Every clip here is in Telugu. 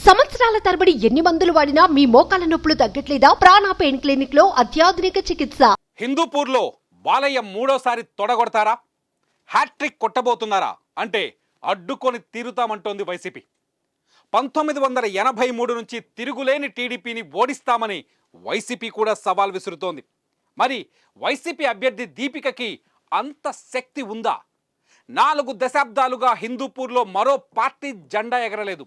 సంవత్సరాల తరబడి ఎన్ని మందులు వాడినా మీ మోకాల నొప్పులు తగ్గట్లేదా? ప్రాణ పెయిన్ క్లినిక్ లో అత్యాధునిక చికిత్స. హిందూపూర్లో బాలయ్య మూడోసారి తొడగొడతారా? హ్యాట్రిక్ కొట్టబోతున్నారా అంటే అడ్డుకొని తీరుతామంటోంది వైసీపీ. 1983 నుంచి తిరుగులేని టీడీపీని ఓడిస్తామని వైసీపీ కూడా సవాల్ విసురుతోంది. మరి వైసీపీ అభ్యర్థి దీపికకి అంత శక్తి ఉందా? 4 దశాబ్దాలుగా హిందూపూర్లో మరో పార్టీ జెండా ఎగరలేదు.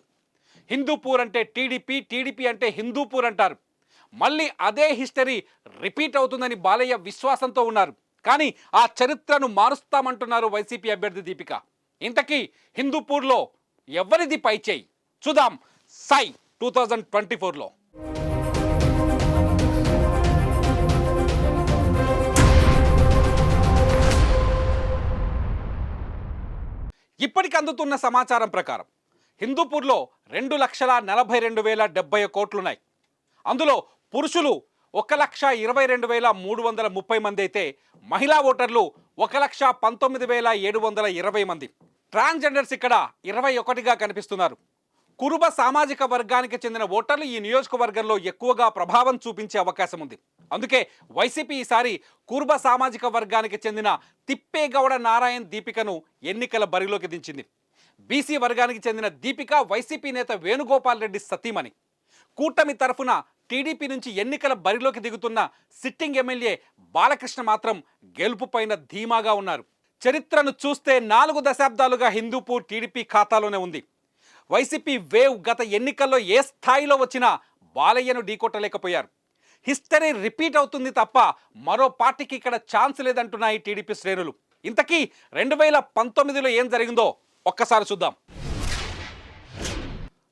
హిందూపూర్ అంటే టీడీపీ, టీడీపీ అంటే హిందూపూర్ అంటారు. మళ్ళీ అదే హిస్టరీ రిపీట్ అవుతుందని బాలయ్య విశ్వాసంతో ఉన్నారు. కానీ ఆ చరిత్రను మారుస్తామంటున్నారు వైసీపీ అభ్యర్థి దీపిక. ఇంతకీ హిందూపూర్లో ఎవరిది పైచేయి? చూద్దాం సై 2024లో. ఇప్పటికి అందుతున్న సమాచారం ప్రకారం హిందూపూర్లో 2,42,070 కోట్లున్నాయి. అందులో పురుషులు 1,22,330 మంది అయితే మహిళా ఓటర్లు 1,19,720 మంది. ట్రాన్స్జెండర్స్ ఇక్కడ 21గా కనిపిస్తున్నారు. కురుబ సామాజిక వర్గానికి చెందిన ఓటర్లు ఈ నియోజకవర్గంలో ఎక్కువగా ప్రభావం చూపించే అవకాశం ఉంది. అందుకే వైసీపీ ఈసారి కురుబ సామాజిక వర్గానికి చెందిన తిప్పేగౌడ నారాయణ్ దీపికను ఎన్నికల బరిలోకి దించింది. బీసీ వర్గానికి చెందిన దీపిక వైసీపీ నేత వేణుగోపాల్ రెడ్డి సతీమణి. కూటమి తరఫున టీడీపీ నుంచి ఎన్నికల బరిలోకి దిగుతున్న సిట్టింగ్ ఎమ్మెల్యే బాలకృష్ణ మాత్రం గెలుపుపైన ధీమాగా ఉన్నారు. చరిత్రను చూస్తే 4 దశాబ్దాలుగా హిందూపూర్ టీడీపీ ఖాతాలోనే ఉంది. వైసీపీ వేవ్ గత ఎన్నికల్లో ఏ స్థాయిలో వచ్చినా బాలయ్యను ఢీకొట్టలేకపోయారు. హిస్టరీ రిపీట్ అవుతుంది తప్ప మరో పార్టీకి ఇక్కడ ఛాన్స్ లేదంటున్నాయి టీడీపీ శ్రేణులు. ఇంతకీ 2019లో ఏం జరిగిందో ఒక్కసారి చూద్దాం.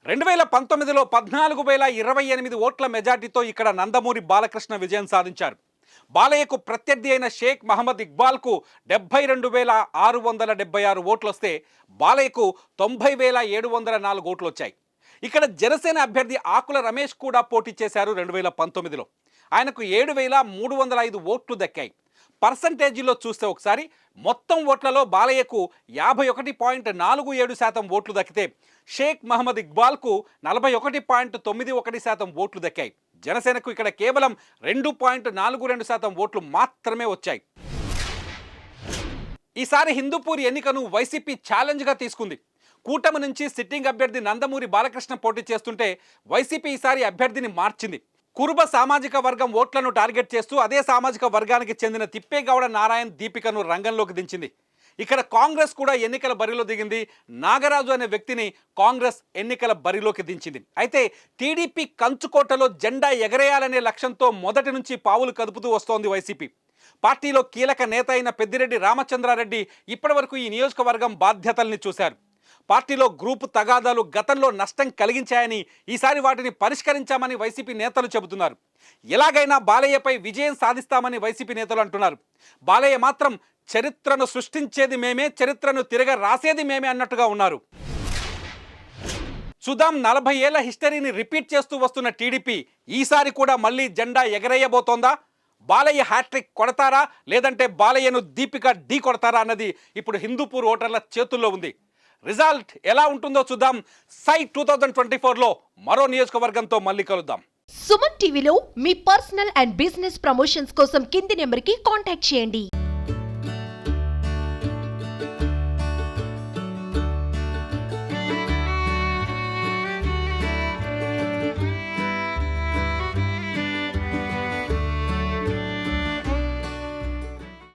2019లో 14,028 ఓట్ల మెజార్టీతో ఇక్కడ నందమూరి బాలకృష్ణ విజయం సాధించారు. బాలయ్యకు ప్రత్యర్థి అయిన షేక్ మహమ్మద్ ఇక్బాల్కు 72,676 ఓట్లు వస్తే బాలయ్యకు 90,704 ఓట్లు వచ్చాయి. ఇక్కడ జనసేన అభ్యర్థి ఆకుల రమేష్ కూడా పోటీ చేశారు. 2019లో ఆయనకు 7,305 ఓట్లు దక్కాయి. పర్సంటేజీలో చూస్తే ఒకసారి మొత్తం ఓట్లలో బాలయ్యకు 51.47% ఓట్లు దక్కితే షేక్ మహమ్మద్ ఇక్బాల్కు 41.91% ఓట్లు దక్కాయి. జనసేనకు ఇక్కడ కేవలం 2.42% ఓట్లు మాత్రమే వచ్చాయి. ఈసారి హిందూపూర్ ఎన్నికను వైసీపీ ఛాలెంజ్గా తీసుకుంది. కూటమి నుంచి సిట్టింగ్ అభ్యర్థి నందమూరి బాలకృష్ణ పోటీ చేస్తుంటే వైసీపీ ఈసారి అభ్యర్థిని మార్చింది. కురుబ సామాజిక వర్గం ఓట్లను టార్గెట్ చేస్తూ అదే సామాజిక వర్గానికి చెందిన తిప్పేగౌడ నారాయణ్ దీపికను రంగంలోకి దించింది. ఇక్కడ కాంగ్రెస్ కూడా ఎన్నికల బరిలో దిగింది. నాగరాజు అనే వ్యక్తిని కాంగ్రెస్ ఎన్నికల బరిలోకి దించింది. అయితే టీడీపీ కంచుకోటలో జెండా ఎగరేయాలనే లక్ష్యంతో మొదటి నుంచి పావులు కదుపుతూ వస్తోంది వైసీపీ. పార్టీలో కీలక నేత అయిన పెద్దిరెడ్డి రామచంద్రారెడ్డి ఇప్పటివరకు ఈ నియోజకవర్గం బాధ్యతల్ని చూశారు. పార్టీలో గ్రూపు తగాదాలు గతంలో నష్టం కలిగించాయని, ఈసారి వాటిని పరిష్కరించామని వైసీపీ నేతలు చెబుతున్నారు. ఎలాగైనా బాలయ్యపై విజయం సాధిస్తామని వైసీపీ నేతలు అంటున్నారు. బాలయ్య మాత్రం చరిత్రను సృష్టించేది మేమే, చరిత్రను తిరగ రాసేది మేమే అన్నట్టుగా ఉన్నారు. సుధాం 40 ఏళ్ల హిస్టరీని రిపీట్ చేస్తూ వస్తున్న టీడీపీ ఈసారి కూడా మళ్ళీ జెండా ఎగరేయబోతోందా? బాలయ్య హ్యాట్రిక్ కొడతారా, లేదంటే బాలయ్యను దీపిక ఢీ కొడతారా అన్నది ఇప్పుడు హిందూపూర్ ఓటర్ల చేతుల్లో ఉంది. రిజల్ట్ ఎలా ఉంటుందో చూద్దాం. సై 2024లో మరో నియోజకవర్గంతో మళ్ళీ కలుద్దాం. సుమన్ టీవీలో మీ పర్సనల్ అండ్ బిజినెస్ ప్రమోషన్స్ కోసం కింది నెంబర్కి కాంటాక్ట్ చేయండి.